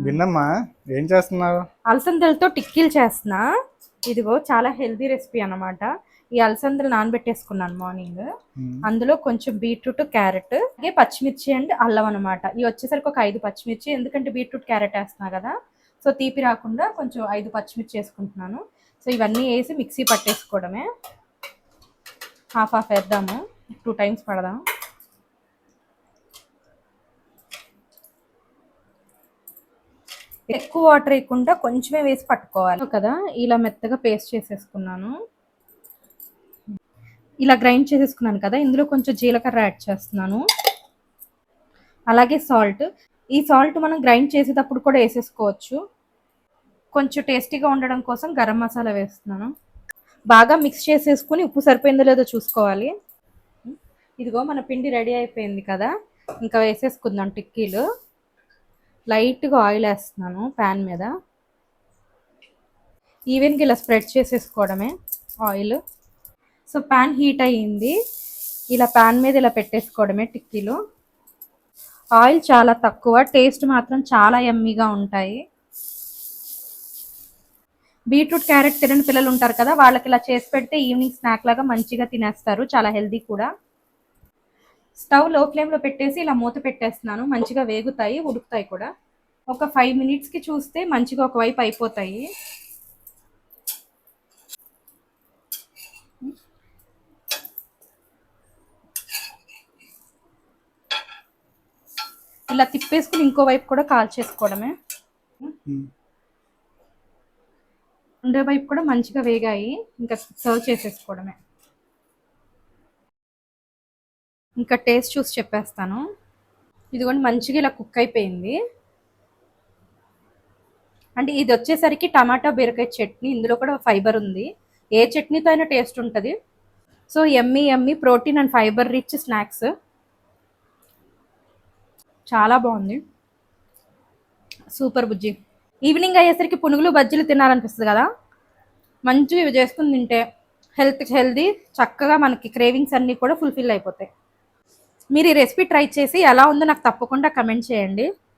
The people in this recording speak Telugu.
విన్నమ్మా ఏం చేస్తున్నావు? అలసందలతో టిక్కీలు చేస్తున్నా. ఇదిగో చాలా హెల్దీ రెసిపీ అన్నమాట. ఈ అలసందలు నానబెట్టేసుకున్నాను మార్నింగ్. అందులో కొంచెం బీట్రూట్, క్యారెట్, అలాగే పచ్చిమిర్చి అండ్ అల్లం అనమాట. ఇవి వచ్చేసరికి ఒక 5 పచ్చిమిర్చి, ఎందుకంటే బీట్రూట్ క్యారెట్ వేస్తున్నా కదా, సో తీపి రాకుండా కొంచెం 5 పచ్చిమిర్చి వేసుకుంటున్నాను. సో ఇవన్నీ వేసి మిక్సీ పట్టేసుకోవడమే. హాఫ్ వేద్దాము, 2 టైమ్స్ పడదాం. ఎక్కువ వాటర్ వేయకుండా కొంచెమే వేసి పట్టుకోవాలి కదా. ఇలా మెత్తగా పేస్ట్ చేసేసుకున్నాను. ఇలా గ్రైండ్ చేసేసుకున్నాను కదా, ఇందులో కొంచెం జీలకర్ర యాడ్ చేస్తున్నాను, అలాగే సాల్ట్. ఈ సాల్ట్ మనం గ్రైండ్ చేసేటప్పుడు కూడా వేసేసుకోవచ్చు. కొంచెం టేస్టీగా ఉండడం కోసం గరం మసాలా వేస్తున్నాను. బాగా మిక్స్ చేసేసుకుని ఉప్పు సరిపోయిందో లేదో చూసుకోవాలి. ఇదిగో మన పిండి రెడీ అయిపోయింది కదా, ఇంకా వేసేసుకుందాం టిక్కీలు. లైట్గా ఆయిల్ వేస్తున్నాను ప్యాన్ మీద. ఈవెన్గా ఇలా స్ప్రెడ్ చేసేసుకోవడమే ఆయిల్. సో ప్యాన్ హీట్ అయ్యింది, ఇలా ప్యాన్ మీద ఇలా పెట్టేసుకోవడమే టిక్కీలు. ఆయిల్ చాలా తక్కువ, టేస్ట్ మాత్రం చాలా యమ్మీగా ఉంటాయి. బీట్రూట్ క్యారెట్ తినని పిల్లలు ఉంటారు కదా, వాళ్ళకి ఇలా చేసి పెడితే ఈవినింగ్ స్నాక్ లాగా మంచిగా తినేస్తారు. చాలా హెల్దీ కూడా. స్టవ్ లో ఫ్లేమ్లో పెట్టేసి ఇలా మూత పెట్టేస్తున్నాను. మంచిగా వేగుతాయి, ఉడుకుతాయి కూడా. ఒక 5 మినిట్స్కి చూస్తే మంచిగా ఒకవైపు అయిపోతాయి. ఇలా తిప్పేసుకుని ఇంకో వైపు కూడా కాల్చేసుకోవడమే. రెండో వైపు కూడా మంచిగా వేగాయి, ఇంకా సర్వ్ చేసేసుకోవడమే. ఇంకా టేస్ట్ చూసి చెప్పేస్తాను. ఇదిగోండి మంచిగా ఇలా కుక్ అయిపోయింది. అంటే ఇది వచ్చేసరికి టమాటా బీరకాయ చట్నీ, ఇందులో కూడా ఫైబర్ ఉంది. ఏ చట్నీతో అయినా టేస్ట్ ఉంటుంది. So yummy yummy protein and fibre rich snacks. చాలా బాగుంది, సూపర్ బుజ్జి. ఈవినింగ్ అయ్యేసరికి పునుగులు బజ్జీలు తినాలనిపిస్తుంది కదా, మంచిగా ఇవి చేసుకుని తింటే హెల్దీ, చక్కగా మనకి క్రేవింగ్స్ అన్నీ కూడా ఫుల్ఫిల్ అయిపోతాయి. మీరు ఈ రెసిపీ ట్రై చేసి ఎలా ఉందో నాకు తప్పకుండా కమెంట్ చేయండి.